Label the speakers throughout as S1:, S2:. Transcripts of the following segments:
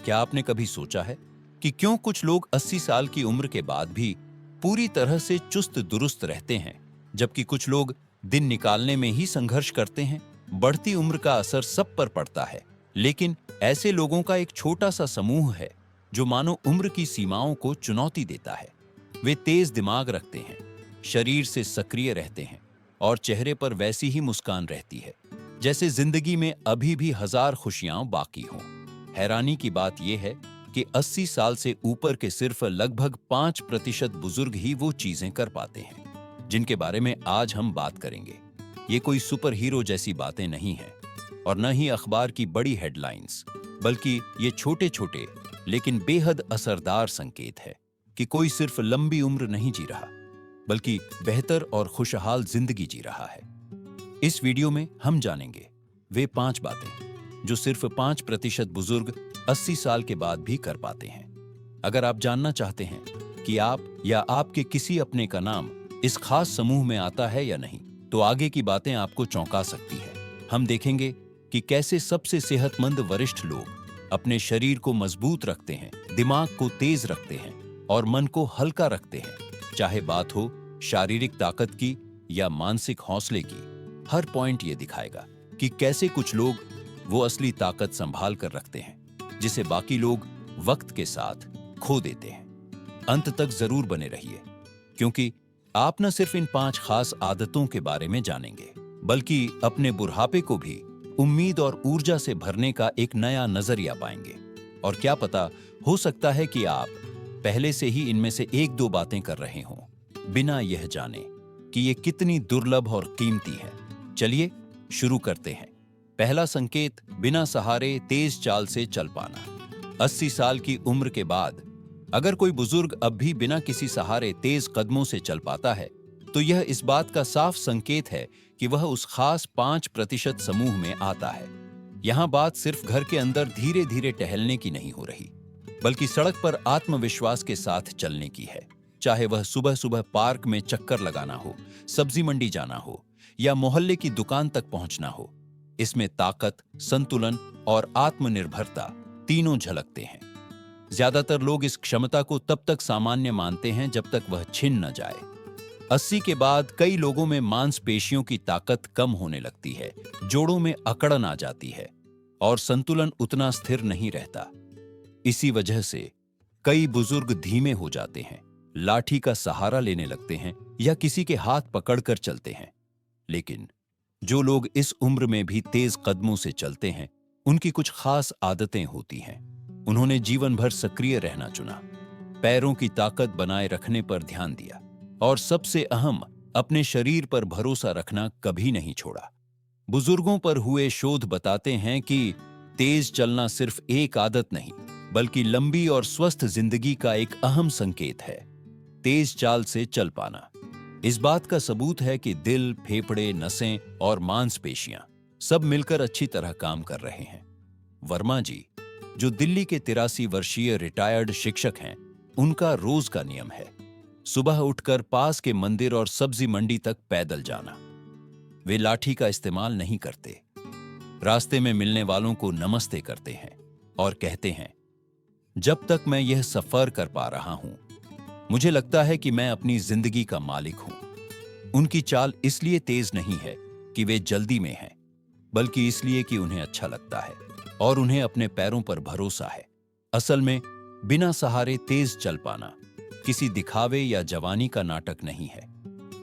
S1: क्या आपने कभी सोचा है कि क्यों कुछ लोग 80 साल की उम्र के बाद भी पूरी तरह से चुस्त दुरुस्त रहते हैं, जबकि कुछ लोग दिन निकालने में ही संघर्ष करते हैं? बढ़ती उम्र का असर सब पर पड़ता है, लेकिन ऐसे लोगों का एक छोटा सा समूह है जो मानो उम्र की सीमाओं को चुनौती देता है। वे तेज दिमाग रखते हैं, शरीर से सक्रिय रहते हैं और चेहरे पर वैसी ही मुस्कान रहती है जैसे जिंदगी में अभी भी हजार खुशियां बाकी हों। हैरानी की बात यह है कि 80 साल से ऊपर के सिर्फ लगभग 5% बुजुर्ग ही वो चीजें कर पाते हैं जिनके बारे में आज हम बात करेंगे। ये कोई सुपर हीरो जैसी बातें नहीं हैं और न ही अखबार की बड़ी हेडलाइंस, बल्कि ये छोटे छोटे लेकिन बेहद असरदार संकेत है कि कोई सिर्फ लंबी उम्र नहीं जी रहा, बल्कि बेहतर और खुशहाल जिंदगी जी रहा है। इस वीडियो में हम जानेंगे वे 5 बातें जो सिर्फ 5% बुजुर्ग 80 साल के बाद भी कर पाते हैं। अगर आप जानना चाहते हैं कि आप या आपके किसी अपने का नाम इस खास समूह में आता है या नहीं, तो आगे की बातें आपको चौंका सकती है। हम देखेंगे कि कैसे सबसे सेहतमंद वरिष्ठ लोग अपने शरीर को मजबूत रखते हैं, दिमाग को तेज रखते हैं और मन को हल्का रखते हैं, चाहे बात हो शारीरिक ताकत की या मानसिक हौसले की। हर पॉइंट ये दिखाएगा कि कैसे कुछ लोग वो असली ताकत संभाल कर रखते हैं जिसे बाकी लोग वक्त के साथ खो देते हैं। अंत तक जरूर बने रहिए, क्योंकि आप न सिर्फ इन 5 खास आदतों के बारे में जानेंगे, बल्कि अपने बुढ़ापे को भी उम्मीद और ऊर्जा से भरने का एक नया नजरिया पाएंगे। और क्या पता, हो सकता है कि आप पहले से ही इनमें से 1-2 बातें कर रहे हों, बिना यह जाने कि ये कितनी दुर्लभ और कीमती है। चलिए शुरू करते हैं। पहला संकेत, बिना सहारे तेज चाल से चल पाना। 80 साल की उम्र के बाद अगर कोई बुजुर्ग अब भी बिना किसी सहारे तेज कदमों से चल पाता है, तो यह इस बात का साफ संकेत है कि वह उस खास 5% समूह में आता है। यहां बात सिर्फ घर के अंदर धीरे धीरे टहलने की नहीं हो रही, बल्कि सड़क पर आत्मविश्वास के साथ चलने की है। चाहे वह सुबह सुबह पार्क में चक्कर लगाना हो, सब्जी मंडी जाना हो या मोहल्ले की दुकान तक पहुंचना हो, इसमें ताकत, संतुलन और आत्मनिर्भरता तीनों झलकते हैं। ज्यादातर लोग इस क्षमता को तब तक सामान्य मानते हैं जब तक वह छिन न जाए। 80 के बाद कई लोगों में मांसपेशियों की ताकत कम होने लगती है, जोड़ों में अकड़न आ जाती है और संतुलन उतना स्थिर नहीं रहता। इसी वजह से कई बुजुर्ग धीमे हो जाते हैं, लाठी का सहारा लेने लगते हैं या किसी के हाथ पकड़कर चलते हैं। लेकिन जो लोग इस उम्र में भी तेज कदमों से चलते हैं, उनकी कुछ खास आदतें होती हैं। उन्होंने जीवन भर सक्रिय रहना चुना, पैरों की ताकत बनाए रखने पर ध्यान दिया और सबसे अहम, अपने शरीर पर भरोसा रखना कभी नहीं छोड़ा। बुजुर्गों पर हुए शोध बताते हैं कि तेज चलना सिर्फ एक आदत नहीं, बल्कि लंबी और स्वस्थ जिंदगी का एक अहम संकेत है। तेज चाल से चल पाना इस बात का सबूत है कि दिल, फेफड़े, नसें और मांसपेशियां सब मिलकर अच्छी तरह काम कर रहे हैं। वर्मा जी, जो दिल्ली के 83 वर्षीय रिटायर्ड शिक्षक हैं, उनका रोज का नियम है सुबह उठकर पास के मंदिर और सब्जी मंडी तक पैदल जाना। वे लाठी का इस्तेमाल नहीं करते, रास्ते में मिलने वालों को नमस्ते करते हैं और कहते हैं, जब तक मैं यह सफर कर पा रहा हूं, मुझे लगता है कि मैं अपनी जिंदगी का मालिक हूं। उनकी चाल इसलिए तेज नहीं है कि वे जल्दी में हैं, बल्कि इसलिए कि उन्हें अच्छा लगता है और उन्हें अपने पैरों पर भरोसा है। असल में बिना सहारे तेज चल पाना किसी दिखावे या जवानी का नाटक नहीं है।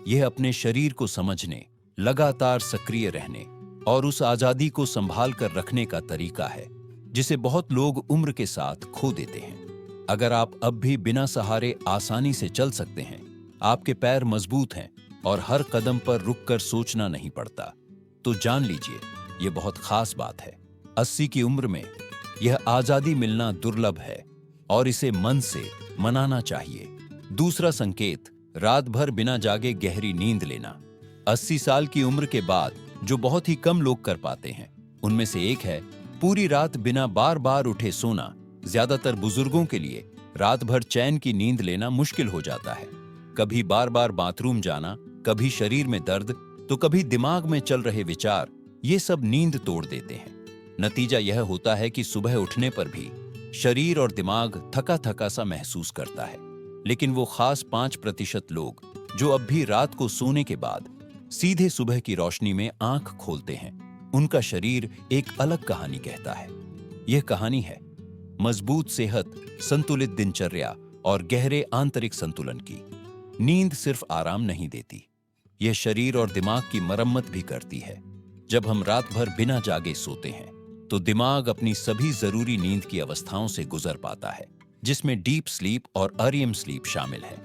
S1: यह अपने शरीर को समझने, लगातार सक्रिय रहने और उस आजादी को संभाल कर रखने का तरीका है जिसे बहुत लोग उम्र के साथ खो देते हैं। अगर आप अब भी बिना सहारे आसानी से चल सकते हैं, आपके पैर मजबूत हैं और हर कदम पर रुककर सोचना नहीं पड़ता, तो जान लीजिए यह बहुत खास बात है। 80 की उम्र में यह आजादी मिलना दुर्लभ है और इसे मन से मनाना चाहिए। दूसरा संकेत, रात भर बिना जागे गहरी नींद लेना। 80 साल की उम्र के बाद जो बहुत ही कम लोग कर पाते हैं, उनमें से एक है पूरी रात बिना बार बार उठे सोना। ज्यादातर बुजुर्गों के लिए रात भर चैन की नींद लेना मुश्किल हो जाता है। कभी बार बार बाथरूम जाना, कभी शरीर में दर्द, तो कभी दिमाग में चल रहे विचार, ये सब नींद तोड़ देते हैं। नतीजा यह होता है कि सुबह उठने पर भी शरीर और दिमाग थका थका सा महसूस करता है। लेकिन वो खास 5% लोग जो अब भी रात को सोने के बाद सीधे सुबह की रोशनी में आंख खोलते हैं, उनका शरीर एक अलग कहानी कहता है। यह कहानी है मजबूत सेहत, संतुलित दिनचर्या और गहरे आंतरिक संतुलन की। नींद सिर्फ आराम नहीं देती, यह शरीर और दिमाग की मरम्मत भी करती है। जब हम रात भर बिना जागे सोते हैं तो दिमाग अपनी सभी जरूरी नींद की अवस्थाओं से गुजर पाता है, जिसमें डीप स्लीप और REM स्लीप शामिल है।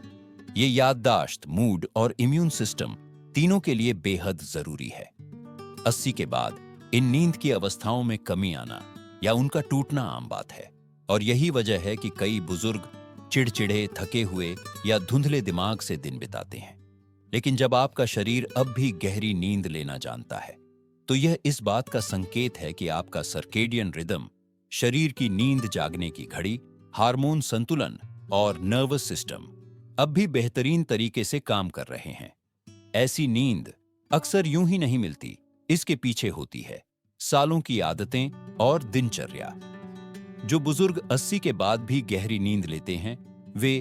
S1: ये याददाश्त, मूड और इम्यून सिस्टम तीनों के लिए बेहद जरूरी है। 80 के बाद इन नींद की अवस्थाओं में कमी आना या उनका टूटना आम बात है, और यही वजह है कि कई बुजुर्ग चिड़चिड़े, थके हुए या धुंधले दिमाग से दिन बिताते हैं। लेकिन जब आपका शरीर अब भी गहरी नींद लेना जानता है, तो यह इस बात का संकेत है कि आपका सर्केडियन रिदम, शरीर की नींद जागने की घड़ी, हार्मोन संतुलन और नर्वस सिस्टम अब भी बेहतरीन तरीके से काम कर रहे हैं। ऐसी नींद अक्सर यूं ही नहीं मिलती, इसके पीछे होती है सालों की आदतें और दिनचर्या। जो बुजुर्ग 80 के बाद भी गहरी नींद लेते हैं, वे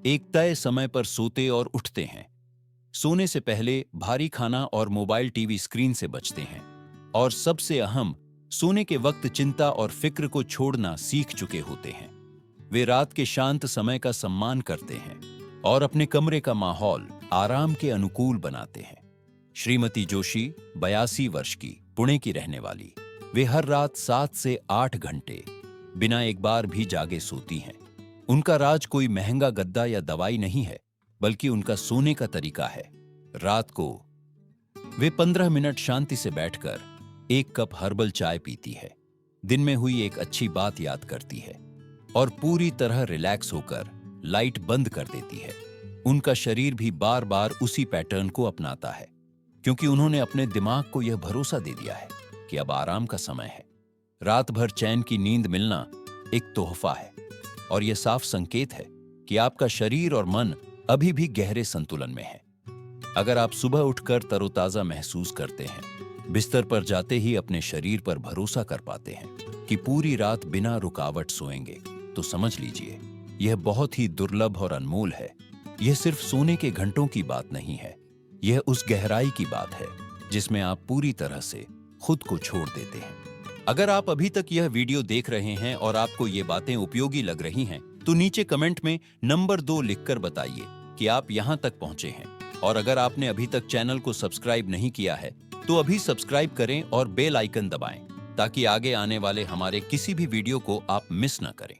S1: एक तय समय पर सोते और उठते हैं। सोने से पहले भारी खाना और मोबाइल टीवी स्क्रीन से बचते हैं, और सबसे अहम, सोने के वक्त चिंता और फिक्र को छोड़ना सीख चुके होते हैं। वे रात के शांत समय का सम्मान करते हैं और अपने कमरे का माहौल आराम के अनुकूल बनाते हैं। श्रीमती जोशी 82 वर्ष की, पुणे की रहने वाली, वे हर रात 7 से 8 घंटे बिना एक बार भी जागे सोती हैं। उनका राज कोई महंगा गद्दा या दवाई नहीं है, बल्कि उनका सोने का तरीका है। रात को वे 15 मिनट शांति से बैठकर 1 कप हर्बल चाय पीती है, दिन में हुई एक अच्छी बात याद करती है और पूरी तरह रिलैक्स होकर लाइट बंद कर देती है। उनका शरीर भी बार बार उसी पैटर्न को अपनाता है, क्योंकि उन्होंने अपने दिमाग को यह भरोसा दे दिया है कि अब आराम का समय है। रात भर चैन की नींद मिलना एक तोहफा है, और यह साफ संकेत है कि आपका शरीर और मन अभी भी गहरे संतुलन में है। अगर आप सुबह उठकर तरोताजा महसूस करते हैं, बिस्तर पर जाते ही अपने शरीर पर भरोसा कर पाते हैं कि पूरी रात बिना रुकावट सोएंगे, तो समझ लीजिए यह बहुत ही दुर्लभ और अनमोल है। यह सिर्फ सोने के घंटों की बात नहीं है, यह उस गहराई की बात है जिसमें आप पूरी तरह से खुद को छोड़ देते हैं। अगर आप अभी तक यह वीडियो देख रहे हैं और आपको ये बातें उपयोगी लग रही हैं, तो नीचे कमेंट में नंबर 2 लिखकर बताइए कि आप यहां तक पहुंचे हैं। और अगर आपने अभी तक चैनल को सब्सक्राइब नहीं किया है, तो अभी सब्सक्राइब करें और बेल आइकन दबाएं, ताकि आगे आने वाले हमारे किसी भी वीडियो को आप मिस न करें।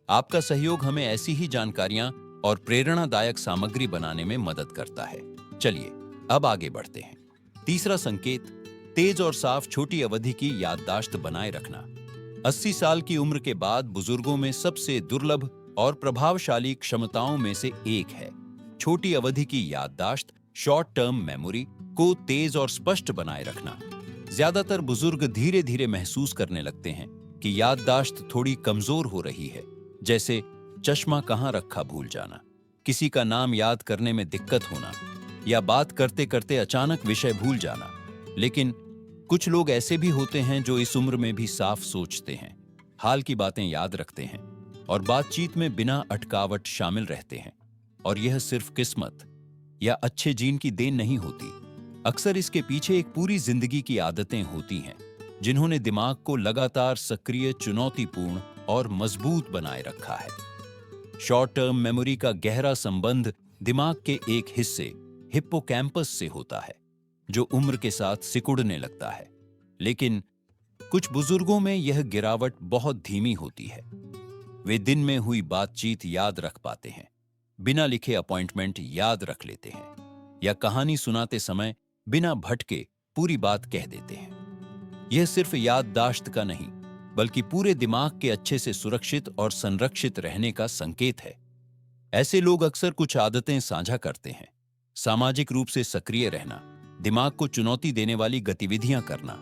S1: आपका सहयोग हमें ऐसी ही जानकारियां और प्रेरणादायक सामग्री बनाने में मदद करता है। चलिए अब आगे बढ़ते हैं। तीसरा संकेत, तेज और साफ छोटी अवधि की याददाश्त बनाए रखना। 80 साल की उम्र के बाद बुजुर्गों में सबसे दुर्लभ और प्रभावशाली क्षमताओं में से एक है छोटी अवधि की याददाश्त, शॉर्ट टर्म मेमोरी को तेज और स्पष्ट बनाए रखना। ज्यादातर बुजुर्ग धीरे धीरे महसूस करने लगते हैं कि याददाश्त थोड़ी कमजोर हो रही है, जैसे चश्मा कहाँ रखा भूल जाना, किसी का नाम याद करने में दिक्कत होना, या बात करते करते अचानक विषय भूल जाना। लेकिन कुछ लोग ऐसे भी होते हैं जो इस उम्र में भी साफ सोचते हैं, हाल की बातें याद रखते हैं और बातचीत में बिना अटकावट शामिल रहते हैं। और यह सिर्फ किस्मत या अच्छे जीन की देन नहीं होती, अक्सर इसके पीछे एक पूरी जिंदगी की आदतें होती हैं जिन्होंने दिमाग को लगातार सक्रिय, चुनौतीपूर्ण और मजबूत बनाए रखा है। शॉर्ट टर्म मेमोरी का गहरा संबंध दिमाग के एक हिस्से हिप्पोकैम्पस से होता है, जो उम्र के साथ सिकुड़ने लगता है। लेकिन कुछ बुजुर्गों में यह गिरावट बहुत धीमी होती है। वे दिन में हुई बातचीत याद रख पाते हैं, बिना लिखे अपॉइंटमेंट याद रख लेते हैं, या कहानी सुनाते समय बिना भटके पूरी बात कह देते हैं। यह सिर्फ याददाश्त का नहीं, बल्कि पूरे दिमाग के अच्छे से सुरक्षित और संरक्षित रहने का संकेत है। ऐसे लोग अक्सर कुछ आदतें साझा करते हैं। सामाजिक रूप से सक्रिय रहना, दिमाग को चुनौती देने वाली गतिविधियां करना,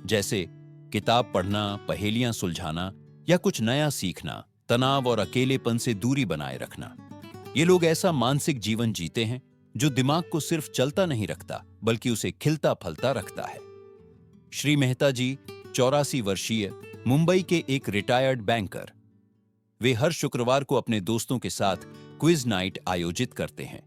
S1: जैसे किताब पढ़ना, पहेलियां सुलझाना या कुछ नया सीखना, तनाव और अकेलेपन से दूरी बनाए रखना। ये लोग ऐसा मानसिक जीवन जीते हैं जो दिमाग को सिर्फ चलता नहीं रखता, बल्कि उसे खिलता फलता रखता है। श्री मेहता जी 84 वर्षीय, मुंबई के एक रिटायर्ड बैंकर, वे हर शुक्रवार को अपने दोस्तों के साथ क्विज नाइट आयोजित करते हैं।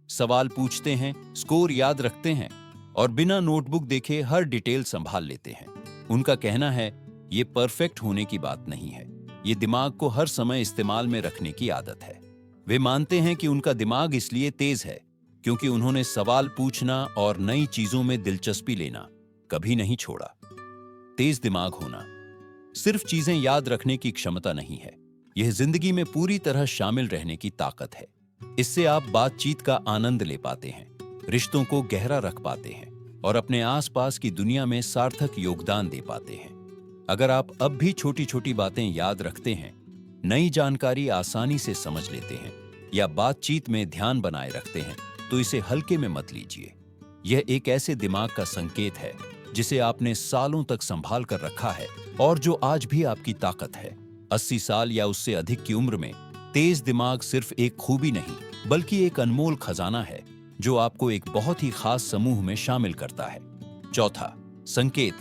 S1: सवाल पूछते हैं, स्कोर याद रखते हैं और बिना नोटबुक देखे हर डिटेल संभाल लेते हैं। उनका कहना है, ये परफेक्ट होने की बात नहीं है, ये दिमाग को हर समय इस्तेमाल में रखने की आदत है। वे मानते हैं कि उनका दिमाग इसलिए तेज है क्योंकि उन्होंने सवाल पूछना और नई चीजों में दिलचस्पी लेना कभी नहीं छोड़ा। तेज दिमाग होना सिर्फ चीजें याद रखने की क्षमता नहीं है, यह जिंदगी में पूरी तरह शामिल रहने की ताकत है। इससे आप बातचीत का आनंद ले पाते हैं, रिश्तों को गहरा रख पाते हैं और अपने आसपास की दुनिया में सार्थक योगदान दे पाते हैं। अगर आप अब भी छोटी छोटी बातें याद रखते हैं, नई जानकारी आसानी से समझ लेते हैं या बातचीत में ध्यान बनाए रखते हैं, तो इसे हल्के में मत लीजिए। यह एक ऐसे दिमाग का संकेत है जिसे आपने सालों तक संभाल कर रखा है और जो आज भी आपकी ताकत है। 80 साल या उससे अधिक की उम्र में तेज दिमाग सिर्फ एक खूबी नहीं, बल्कि एक अनमोल खजाना है जो आपको एक बहुत ही खास समूह में शामिल करता है। चौथा संकेत,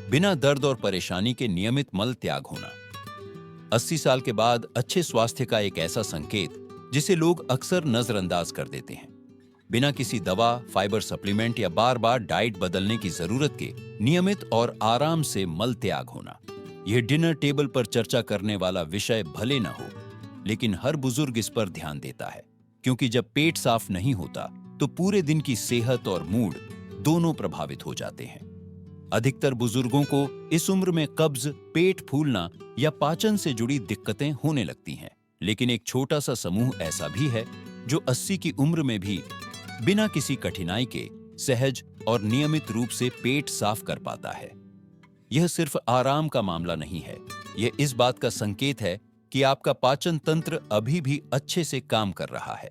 S1: बिना दर्द और परेशानी के नियमित मल त्याग होना। 80 साल के बाद अच्छे स्वास्थ्य का एक ऐसा संकेत जिसे लोग अक्सर नजरअंदाज कर देते हैं। बिना किसी दवा, फाइबर सप्लीमेंट या बार बार डाइट बदलने की जरूरत के नियमित और आराम से मल त्याग होना। यह डिनर टेबल पर चर्चा करने वाला विषय भले न हो, लेकिन हर बुजुर्ग इस पर ध्यान देता है, क्योंकि जब पेट साफ नहीं होता तो पूरे दिन की सेहत और मूड दोनों प्रभावित हो जाते हैं। अधिकतर बुजुर्गों को इस उम्र में कब्ज, पेट फूलना या पाचन से जुड़ी दिक्कतें होने लगती हैं, लेकिन एक छोटा सा समूह ऐसा भी है जो 80 की उम्र में भी बिना किसी कठिनाई के सहज और नियमित रूप से पेट साफ कर पाता है। यह सिर्फ आराम का मामला नहीं है, यह इस बात का संकेत है कि आपका पाचन तंत्र अभी भी अच्छे से काम कर रहा है,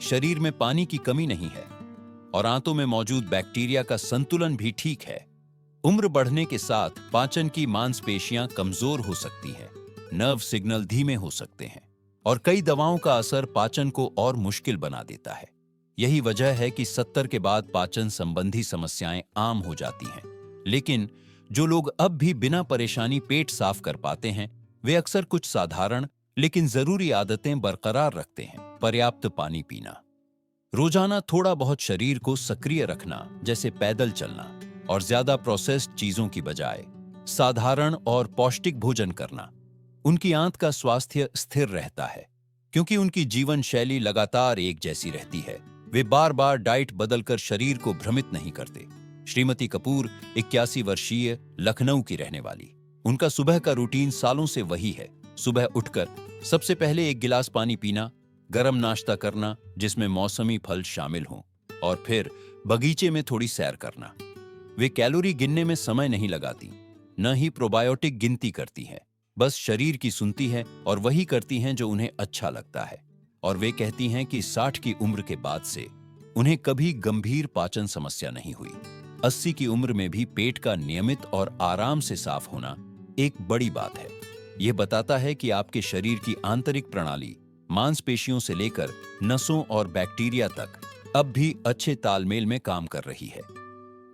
S1: शरीर में पानी की कमी नहीं है और आंतों में मौजूद बैक्टीरिया का संतुलन भी ठीक है। उम्र बढ़ने के साथ पाचन की मांसपेशियां कमजोर हो सकती हैं, नर्व सिग्नल धीमे हो सकते हैं और कई दवाओं का असर पाचन को और मुश्किल बना देता है। यही वजह है कि 70 के बाद पाचन संबंधी समस्याएं आम हो जाती हैं। लेकिन जो लोग अब भी बिना परेशानी पेट साफ कर पाते हैं, वे अक्सर कुछ साधारण लेकिन जरूरी आदतें बरकरार रखते हैं। पर्याप्त पानी पीना, रोजाना थोड़ा बहुत शरीर को सक्रिय रखना, जैसे पैदल चलना और ज्यादा प्रोसेस्ड चीजों की बजाय साधारण और पौष्टिक भोजन करना। उनकी आंत का स्वास्थ्य स्थिर रहता है क्योंकि उनकी जीवन शैली लगातार एक जैसी रहती है। वे बार बार डाइट बदलकर शरीर को भ्रमित नहीं करते। श्रीमती कपूर 81 वर्षीय लखनऊ की रहने वाली, उनका सुबह का रूटीन सालों से वही है। सुबह उठकर सबसे पहले एक गिलास पानी पीना, गरम नाश्ता करना जिसमें मौसमी फल शामिल हों और फिर बगीचे में थोड़ी सैर करना। वे कैलोरी गिनने में समय नहीं लगाती, न ही प्रोबायोटिक गिनती करती हैं, बस शरीर की सुनती है और वही करती हैं जो उन्हें अच्छा लगता है। और वे कहती हैं कि 60 की उम्र के बाद से उन्हें कभी गंभीर पाचन समस्या नहीं हुई। 80 की उम्र में भी पेट का नियमित और आराम से साफ होना एक बड़ी बात है। यह बताता है कि आपके शरीर की आंतरिक प्रणाली, मांसपेशियों से लेकर नसों और बैक्टीरिया तक अब भी अच्छे तालमेल में काम कर रही है।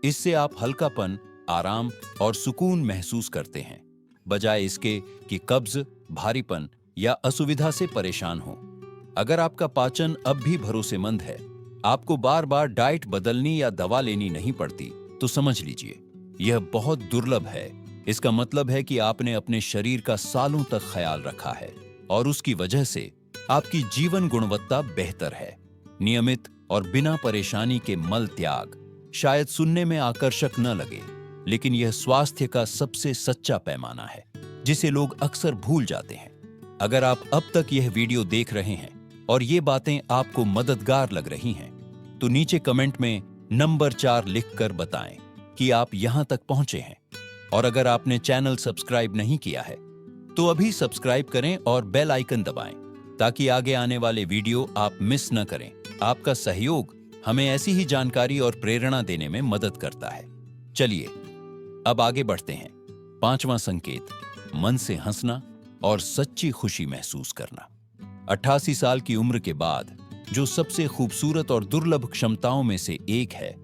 S1: इससे आप हल्कापन, आराम और सुकून महसूस करते हैं, बजाय इसके कि कब्ज, भारीपन या असुविधा से परेशान हो। अगर आपका पाचन अब भी भरोसेमंद है, आपको बार बार डाइट बदलनी या दवा लेनी नहीं पड़ती, तो समझ लीजिए यह बहुत दुर्लभ है। इसका मतलब है कि आपने अपने शरीर का सालों तक ख्याल रखा है और उसकी वजह से आपकी जीवन गुणवत्ता बेहतर है। नियमित और बिना परेशानी के मल त्याग शायद सुनने में आकर्षक न लगे, लेकिन यह स्वास्थ्य का सबसे सच्चा पैमाना है जिसे लोग अक्सर भूल जाते हैं। अगर आप अब तक यह वीडियो देख रहे हैं और ये बातें आपको मददगार लग रही हैं, तो नीचे कमेंट में नंबर 4 लिखकर बताएं कि आप यहां तक पहुंचे हैं। और अगर आपने चैनल सब्सक्राइब नहीं किया है तो अभी सब्सक्राइब करें और बेल आइकन दबाएं ताकि आगे आने वाले वीडियो आप मिस न करें। आपका सहयोग हमें ऐसी ही जानकारी और प्रेरणा देने में मदद करता है। चलिए अब आगे बढ़ते हैं। 5वां संकेत, मन से हंसना और सच्ची खुशी महसूस करना। 88 साल की उम्र के बाद जो सबसे खूबसूरत और दुर्लभ क्षमताओं में से एक है,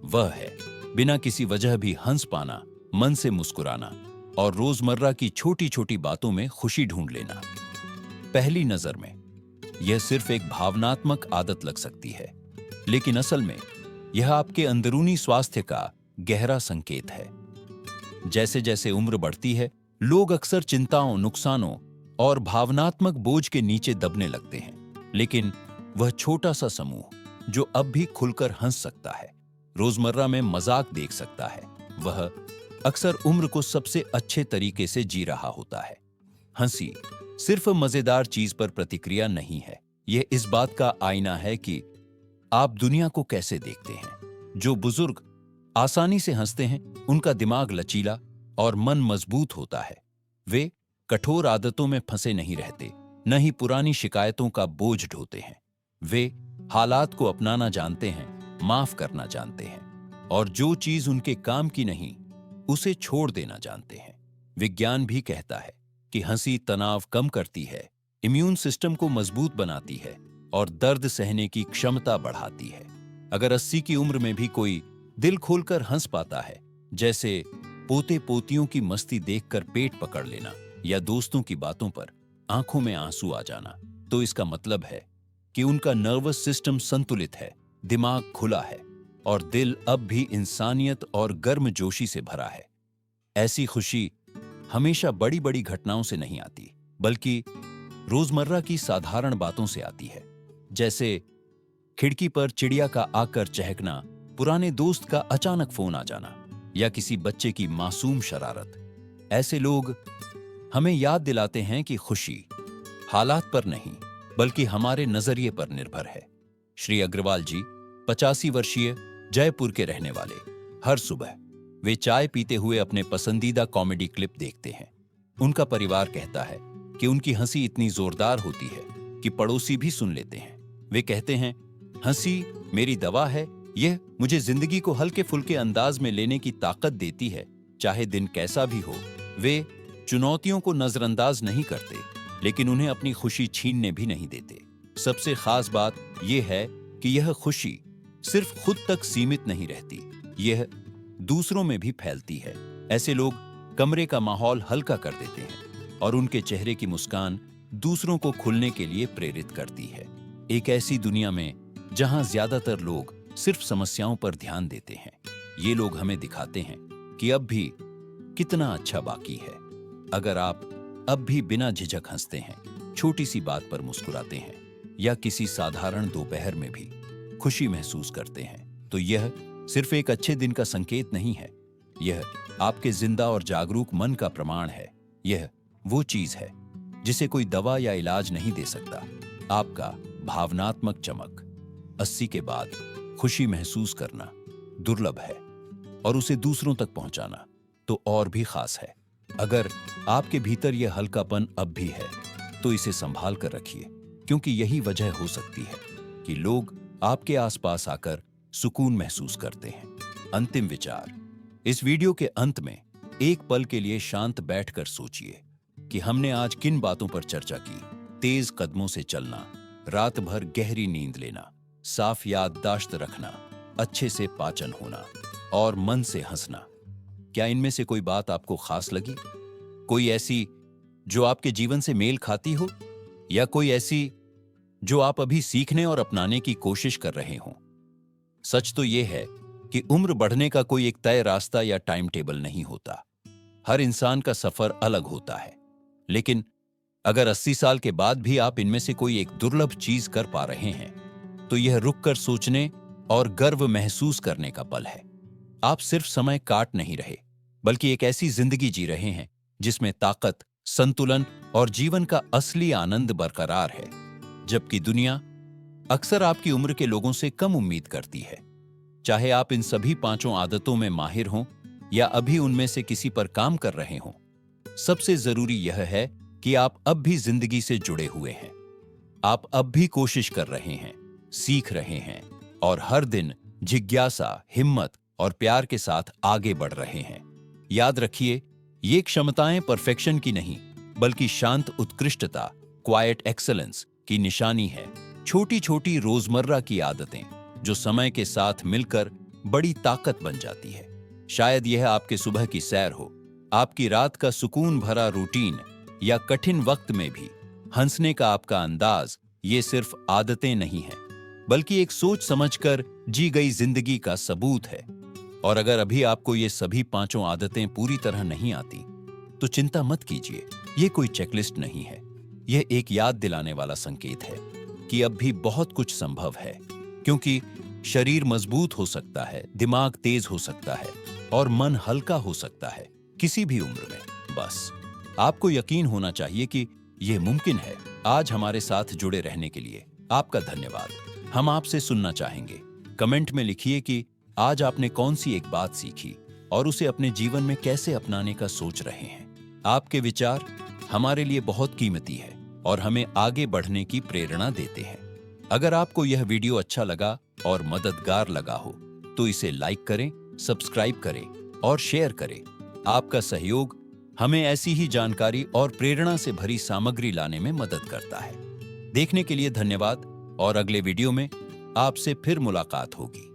S1: वह है बिना किसी वजह भी हंस पाना, मन से मुस्कुराना और रोजमर्रा की छोटी छोटी बातों में खुशी ढूंढ लेना। पहली नजर में यह सिर्फ एक भावनात्मक आदत लग सकती है, लेकिन असल में यह आपके अंदरूनी स्वास्थ्य का गहरा संकेत है। जैसे जैसे उम्र बढ़ती है, लोग अक्सर चिंताओं, नुकसानों और भावनात्मक बोझ के नीचे दबने लगते हैं, लेकिन वह छोटा सा समूह जो अब भी खुलकर हंस सकता है, रोजमर्रा में मजाक देख सकता है, वह अक्सर उम्र को सबसे अच्छे तरीके से जी रहा होता है। हंसी सिर्फ मजेदार चीज पर प्रतिक्रिया नहीं है, यह इस बात का आईना है कि आप दुनिया को कैसे देखते हैं। जो बुजुर्ग आसानी से हंसते हैं, उनका दिमाग लचीला और मन मजबूत होता है। वे कठोर आदतों में फंसे नहीं रहते, न ही पुरानी शिकायतों का बोझ ढोते हैं। वे हालात को अपनाना जानते हैं, माफ करना जानते हैं, और जो चीज उनके काम की नहीं, उसे छोड़ देना जानते हैं। विज्ञान भी कहता है कि हंसी तनाव कम करती है, इम्यून सिस्टम को मजबूत बनाती है और दर्द सहने की क्षमता बढ़ाती है। अगर 80 की उम्र में भी कोई दिल खोलकर हंस पाता है, जैसे पोते पोतियों की मस्ती देखकर पेट पकड़ लेना या दोस्तों की बातों पर आंखों में आंसू आ जाना, तो इसका मतलब है कि उनका नर्वस सिस्टम संतुलित है, दिमाग खुला है और दिल अब भी इंसानियत और गर्मजोशी से भरा है। ऐसी खुशी हमेशा बड़ी बड़ी घटनाओं से नहीं आती, बल्कि रोजमर्रा की साधारण बातों से आती है, जैसे खिड़की पर चिड़िया का आकर चहकना, पुराने दोस्त का अचानक फोन आ जाना या किसी बच्चे की मासूम शरारत। ऐसे लोग हमें याद दिलाते हैं कि खुशी हालात पर नहीं, बल्कि हमारे नजरिए पर निर्भर है। श्री अग्रवाल जी 85 वर्षीय जयपुर के रहने वाले, हर सुबह वे चाय पीते हुए अपने पसंदीदा कॉमेडी क्लिप देखते हैं। उनका परिवार कहता है कि उनकी हंसी इतनी जोरदार होती है कि पड़ोसी भी सुन लेते हैं। वे कहते हैं, हंसी मेरी दवा है, यह मुझे जिंदगी को हल्के फुल्के अंदाज में लेने की ताकत देती है, चाहे दिन कैसा भी हो। वे चुनौतियों को नजरअंदाज नहीं करते, लेकिन उन्हें अपनी खुशी छीनने भी नहीं देते। सबसे खास बात यह है कि यह खुशी सिर्फ खुद तक सीमित नहीं रहती, यह दूसरों में भी फैलती है। ऐसे लोग कमरे का माहौल हल्का कर देते हैं और उनके चेहरे की मुस्कान दूसरों को खुलने के लिए प्रेरित करती है। एक ऐसी दुनिया में जहां ज्यादातर लोग सिर्फ समस्याओं पर ध्यान देते हैं, ये लोग हमें दिखाते हैं कि अब भी कितना अच्छा बाकी है। अगर आप अब भी बिना झिझक हंसते हैं, छोटी सी बात पर मुस्कुराते हैं या किसी साधारण दोपहर में भी खुशी महसूस करते हैं, तो यह सिर्फ एक अच्छे दिन का संकेत नहीं है, यह आपके जिंदा और जागरूक मन का प्रमाण है। यह वो चीज है जिसे कोई दवा या इलाज नहीं दे सकता। आपका भावनात्मक चमक। 80 के बाद खुशी महसूस करना दुर्लभ है और उसे दूसरों तक पहुंचाना तो और भी खास है। अगर आपके भीतर यह हल्कापन अब भी है, तो इसे संभाल कर रखिए, क्योंकि यही वजह हो सकती है कि लोग आपके आसपास आकर सुकून महसूस करते हैं। अंतिम विचार। इस वीडियो के अंत में एक पल के लिए शांत बैठकर सोचिए कि हमने आज किन बातों पर चर्चा की। तेज कदमों से चलना, रात भर गहरी नींद लेना, साफ याददाश्त रखना, अच्छे से पाचन होना और मन से हंसना। क्या इनमें से कोई बात आपको खास लगी? कोई ऐसी जो आपके जीवन से मेल खाती हो, या कोई ऐसी जो आप अभी सीखने और अपनाने की कोशिश कर रहे हों? सच तो यह है कि उम्र बढ़ने का कोई एक तय रास्ता या टाइम टेबल नहीं होता। हर इंसान का सफर अलग होता है, लेकिन अगर 80 साल के बाद भी आप इनमें से कोई एक दुर्लभ चीज कर पा रहे हैं, तो यह रुककर सोचने और गर्व महसूस करने का पल है। आप सिर्फ समय काट नहीं रहे, बल्कि एक ऐसी जिंदगी जी रहे हैं जिसमें ताकत, संतुलन और जीवन का असली आनंद बरकरार है। जबकि दुनिया अक्सर आपकी उम्र के लोगों से कम उम्मीद करती है। चाहे आप इन सभी 5 आदतों में माहिर हों या अभी उनमें से किसी पर काम कर रहे हों, सबसे जरूरी यह है कि आप अब भी जिंदगी से जुड़े हुए हैं। आप अब भी कोशिश कर रहे हैं, सीख रहे हैं और हर दिन जिज्ञासा, हिम्मत और प्यार के साथ आगे बढ़ रहे हैं। याद रखिए, ये क्षमताएं परफेक्शन की नहीं, बल्कि शांत उत्कृष्टता, क्वाइट एक्सेलेंस की निशानी है। छोटी छोटी रोजमर्रा की आदतें जो समय के साथ मिलकर बड़ी ताकत बन जाती है। शायद यह आपके सुबह की सैर हो, आपकी रात का सुकून भरा रूटीन, या कठिन वक्त में भी हंसने का आपका अंदाज ये सिर्फ आदतें नहीं हैं, बल्कि एक सोच समझकर जी गई जिंदगी का सबूत है। और अगर अभी आपको ये सभी पांचों आदतें पूरी तरह नहीं आती, तो चिंता मत कीजिए। ये कोई चेकलिस्ट नहीं है, यह एक याद दिलाने वाला संकेत है कि अब भी बहुत कुछ संभव है। क्योंकि शरीर मजबूत हो सकता है, दिमाग तेज हो सकता है और मन हल्का हो सकता है किसी भी उम्र में। बस आपको यकीन होना चाहिए कि यह मुमकिन है। आज हमारे साथ जुड़े रहने के लिए आपका धन्यवाद। हम आपसे सुनना चाहेंगे। कमेंट में लिखिए कि आज आपने कौन सी एक बात सीखी और उसे अपने जीवन में कैसे अपनाने का सोच रहे हैं। आपके विचार हमारे लिए बहुत कीमती है और हमें आगे बढ़ने की प्रेरणा देते हैं। अगर आपको यह वीडियो अच्छा लगा और मददगार लगा हो, तो इसे लाइक करें, सब्सक्राइब करें और शेयर करें। आपका सहयोग हमें ऐसी ही जानकारी और प्रेरणा से भरी सामग्री लाने में मदद करता है। देखने के लिए धन्यवाद और अगले वीडियो में आपसे फिर मुलाकात होगी।